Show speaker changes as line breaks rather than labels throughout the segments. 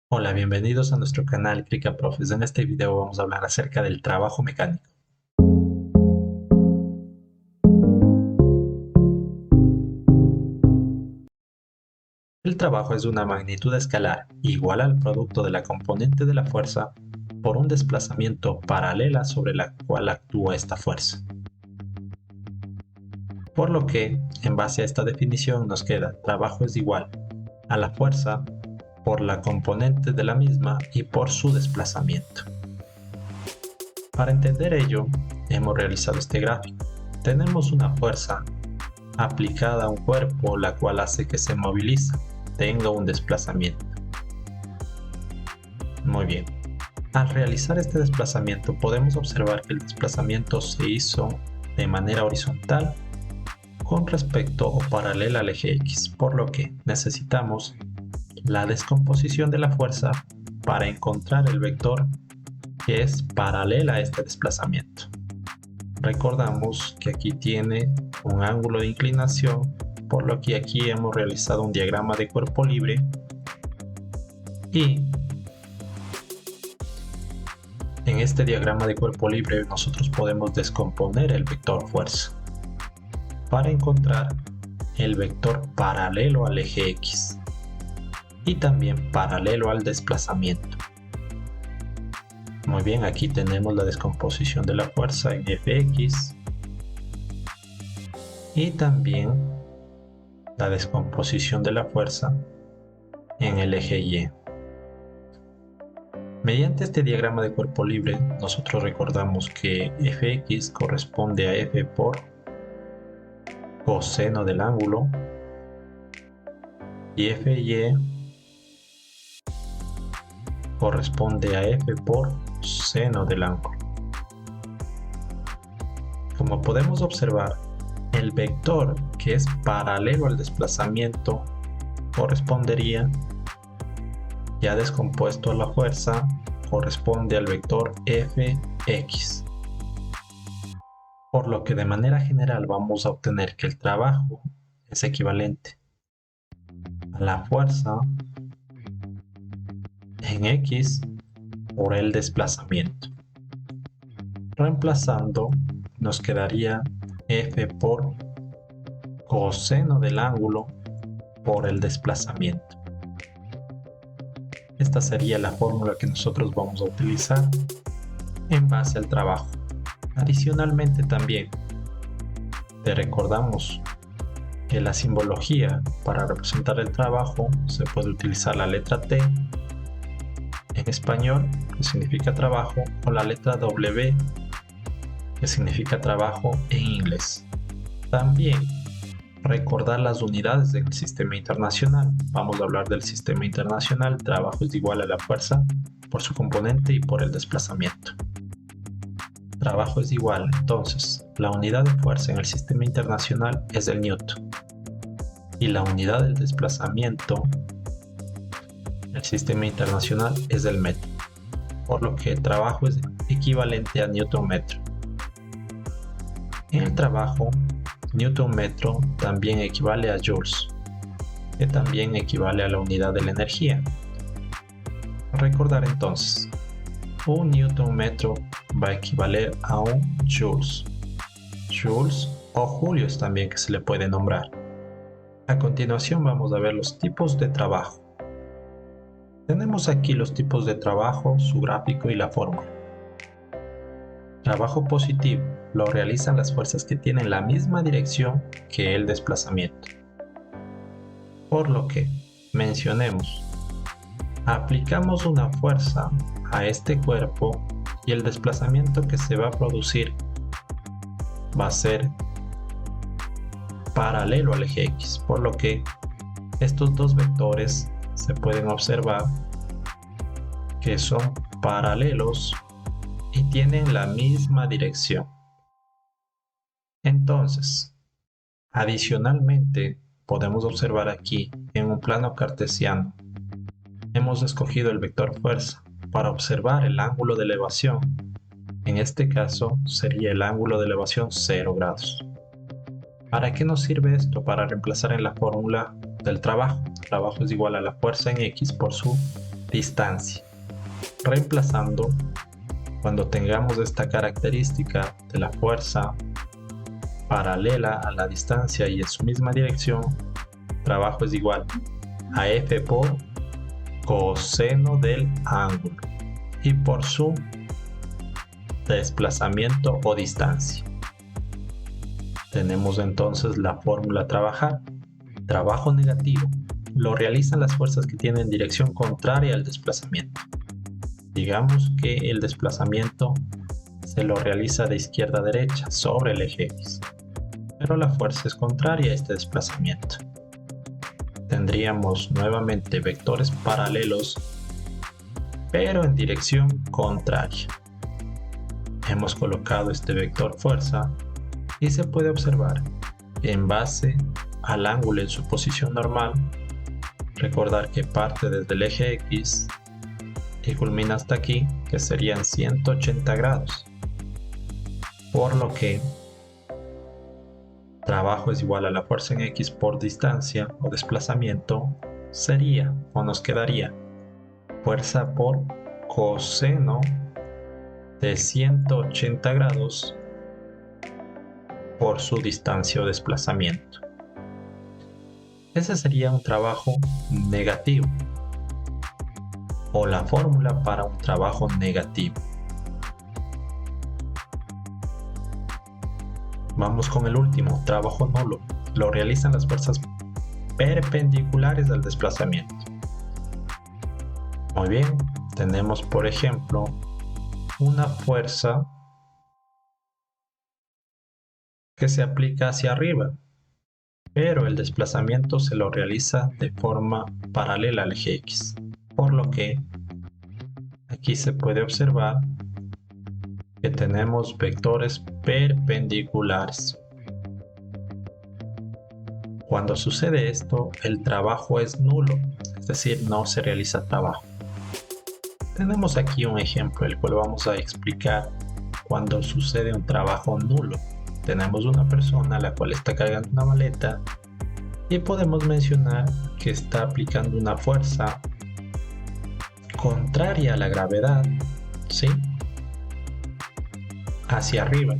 Hola, bienvenidos a nuestro canal Clica Profes. En este video vamos a hablar acerca del trabajo mecánico. El trabajo es una magnitud escalar igual al producto de la componente de la fuerza por un desplazamiento paralela sobre la cual actúa esta fuerza. Por lo que, en base a esta definición, nos queda trabajo es igual a la fuerza por la componente de la misma y por su desplazamiento. Para entender ello, hemos realizado este gráfico. Tenemos una fuerza aplicada a un cuerpo, la cual hace que se moviliza, tenga un desplazamiento. Muy bien. Al realizar este desplazamiento podemos observar que el desplazamiento se hizo de manera horizontal con respecto o paralela al eje X, por lo que necesitamos la descomposición de la fuerza para encontrar el vector que es paralela a este desplazamiento. Recordamos que aquí tiene un ángulo de inclinación, por lo que aquí hemos realizado un diagrama de cuerpo libre y en este diagrama de cuerpo libre nosotros podemos descomponer el vector fuerza para encontrar el vector paralelo al eje X y también paralelo al desplazamiento. Muy bien, aquí tenemos la descomposición de la fuerza en Fx y también la descomposición de la fuerza en el eje Y. Mediante este diagrama de cuerpo libre, nosotros recordamos que Fx corresponde a F por coseno del ángulo y Fy corresponde a F por seno del ángulo. Como podemos observar, el vector que es paralelo al desplazamiento correspondería, ya descompuesto a la fuerza, corresponde al vector Fx. Por lo que de manera general vamos a obtener que el trabajo es equivalente a la fuerza en X por el desplazamiento. Reemplazando, nos quedaría F por coseno del ángulo por el desplazamiento. Esta sería la fórmula que nosotros vamos a utilizar en base al trabajo. Adicionalmente también te recordamos que la simbología para representar el trabajo se puede utilizar la letra T en español, que significa trabajo, o la letra W, que significa trabajo en inglés. También recordar las unidades del sistema internacional. Vamos a hablar del sistema internacional. Trabajo es igual a la fuerza por su componente y por el desplazamiento. Trabajo es igual, entonces, la unidad de fuerza en el sistema internacional es el newton y la unidad del desplazamiento en el sistema internacional es el metro, por lo que el trabajo es equivalente a newton metro. En el trabajo, newton metro también equivale a joules, que también equivale a la unidad de la energía. Recordar entonces, un newton metro va a equivaler a un joules. Joules o julios también que se le puede nombrar. A continuación vamos a ver los tipos de trabajo. Tenemos aquí los tipos de trabajo, su gráfico y la fórmula. Trabajo positivo lo realizan las fuerzas que tienen la misma dirección que el desplazamiento. Por lo que, mencionemos, aplicamos una fuerza a este cuerpo y el desplazamiento que se va a producir va a ser paralelo al eje X, por lo que estos dos vectores se pueden observar que son paralelos y tienen la misma dirección. Entonces, adicionalmente, podemos observar aquí en un plano cartesiano, hemos escogido el vector fuerza para observar el ángulo de elevación. En este caso sería el ángulo de elevación 0 grados. ¿Para qué nos sirve esto? Para reemplazar en la fórmula del trabajo. El trabajo es igual a la fuerza en X por su distancia, reemplazando cuando tengamos esta característica de la fuerza paralela a la distancia y en su misma dirección, trabajo es igual a F por coseno del ángulo y por su desplazamiento o distancia. Tenemos entonces la fórmula a trabajar. Trabajo negativo lo realizan las fuerzas que tienen dirección contraria al desplazamiento. Digamos que el desplazamiento se lo realiza de izquierda a derecha sobre el eje X, pero la fuerza es contraria a este desplazamiento. Tendríamos nuevamente vectores paralelos, pero en dirección contraria. Hemos colocado este vector fuerza y se puede observar en base al ángulo en su posición normal. Recordar que parte desde el eje X y culmina hasta aquí, que serían 180 grados. Por lo que trabajo es igual a la fuerza en X por distancia o desplazamiento, sería o nos quedaría fuerza por coseno de 180 grados por su distancia o desplazamiento. Ese sería un trabajo negativo o la fórmula para un trabajo negativo. Vamos con el último, trabajo nulo. Lo realizan las fuerzas perpendiculares al desplazamiento. Muy bien, tenemos por ejemplo una fuerza que se aplica hacia arriba, pero el desplazamiento se lo realiza de forma paralela al eje X, por lo que aquí se puede observar que tenemos vectores perpendiculares. Cuando sucede esto, el trabajo es nulo, es decir, no se realiza trabajo. Tenemos aquí un ejemplo, el cual vamos a explicar cuando sucede un trabajo nulo. Tenemos una persona a la cual está cargando una maleta y podemos mencionar que está aplicando una fuerza contraria a la gravedad, ¿sí?, hacia arriba,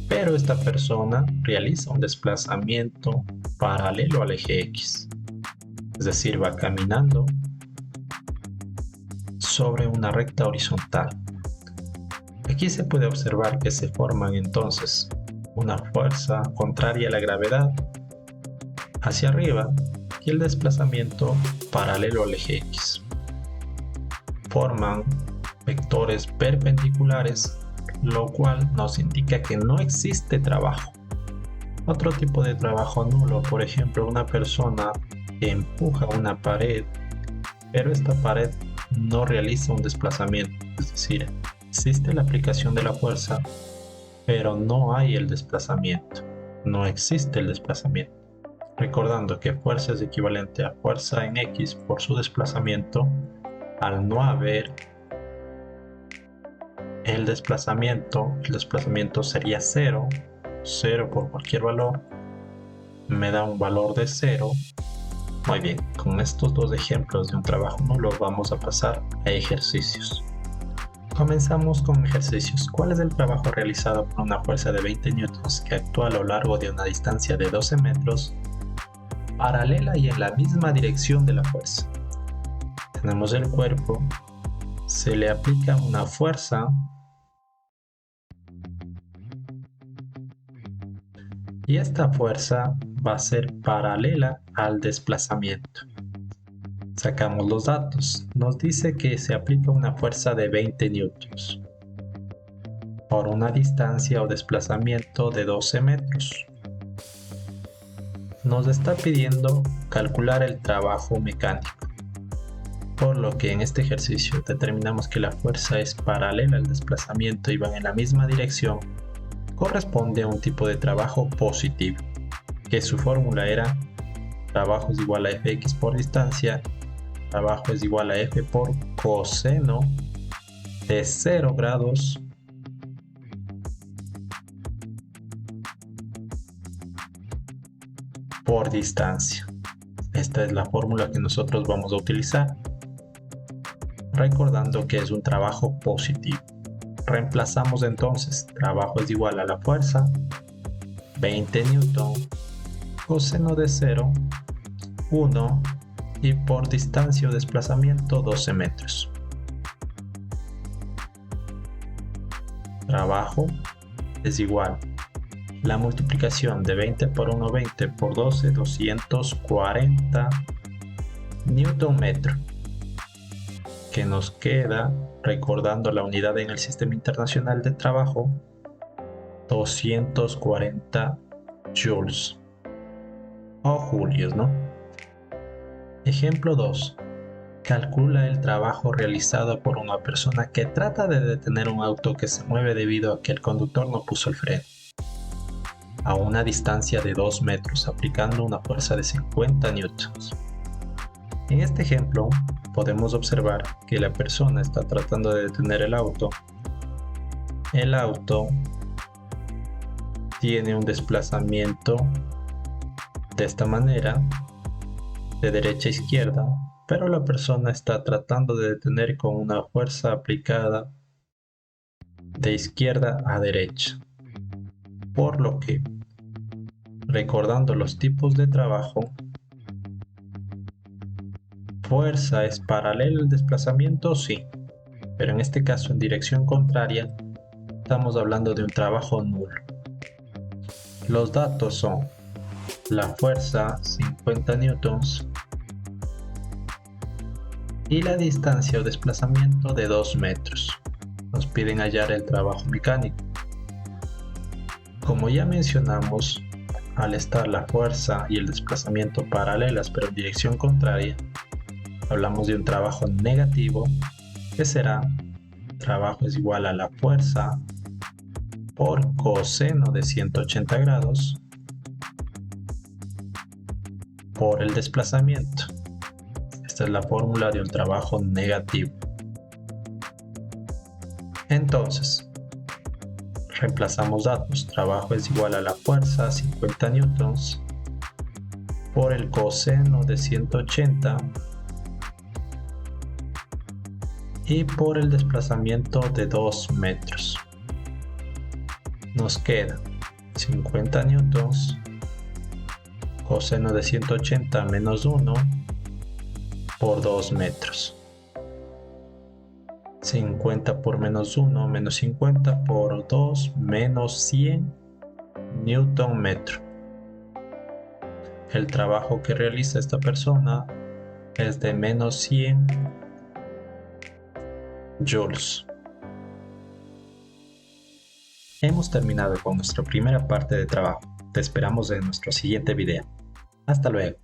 pero esta persona realiza un desplazamiento paralelo al eje X, es decir, va caminando sobre una recta horizontal. Aquí se puede observar que se forman entonces una fuerza contraria a la gravedad hacia arriba y el desplazamiento paralelo al eje X. Forman vectores perpendiculares, lo cual nos indica que no existe trabajo. Otro tipo de trabajo nulo, por ejemplo, una persona que empuja una pared, pero esta pared no realiza un desplazamiento, es decir, existe la aplicación de la fuerza, pero no hay el desplazamiento, no existe el desplazamiento. Recordando que fuerza es equivalente a fuerza en X por su desplazamiento, al no haber el desplazamiento sería 0 por cualquier valor, me da un valor de 0. Muy bien, con estos dos ejemplos de un trabajo nulo vamos a pasar a ejercicios. Comenzamos con ejercicios. ¿Cuál es el trabajo realizado por una fuerza de 20 newtons que actúa a lo largo de una distancia de 12 metros, paralela y en la misma dirección de la fuerza? Tenemos el cuerpo, se le aplica una fuerza y esta fuerza va a ser paralela al desplazamiento. Sacamos los datos. Nos dice que se aplica una fuerza de 20 newtons por una distancia o desplazamiento de 12 metros. Nos está pidiendo calcular el trabajo mecánico, por lo que en este ejercicio determinamos que la fuerza es paralela al desplazamiento y van en la misma dirección. Corresponde a un tipo de trabajo positivo, que su fórmula era trabajo es igual a Fx por distancia, trabajo es igual a F por coseno de 0 grados por distancia. Esta es la fórmula que nosotros vamos a utilizar. recordando que es un trabajo positivo. Reemplazamos entonces, trabajo es igual a la fuerza, 20 newton, coseno de 0, 1, y por distancia o desplazamiento 12 metros. Trabajo es igual la multiplicación de 20 por 1, 20 por 12, 240 newton metro, que nos queda, recordando la unidad en el Sistema Internacional de Trabajo, 240 joules o julios, ¿no? Ejemplo 2. Calcula el trabajo realizado por una persona que trata de detener un auto que se mueve debido a que el conductor no puso el freno, a una distancia de 2 metros, aplicando una fuerza de 50 newtons. En este ejemplo, podemos observar que la persona está tratando de detener el auto. El auto tiene un desplazamiento de esta manera, de derecha a izquierda, pero la persona está tratando de detener con una fuerza aplicada de izquierda a derecha. Por lo que, recordando los tipos de trabajo, fuerza es paralela al desplazamiento, sí, pero en este caso en dirección contraria estamos hablando de un trabajo nulo. Los datos son la fuerza 50 newtons y la distancia o desplazamiento de 2 metros. Nos piden hallar el trabajo mecánico. Como ya mencionamos, al estar la fuerza y el desplazamiento paralelas pero en dirección contraria, hablamos de un trabajo negativo, que será trabajo es igual a la fuerza por coseno de 180 grados por el desplazamiento. Esta es la fórmula de un trabajo negativo. Entonces, reemplazamos datos. Trabajo es igual a la fuerza 50 newtons por el coseno de 180 y por el desplazamiento de 2 metros. Nos queda 50 newtons, coseno de 180 menos 1 por 2 metros. 50 por menos 1 menos 50 por 2 menos 100 newton metro. El trabajo que realiza esta persona es de menos 100 joules. Hemos terminado con nuestra primera parte de trabajo. Te esperamos en nuestro siguiente video. Hasta luego.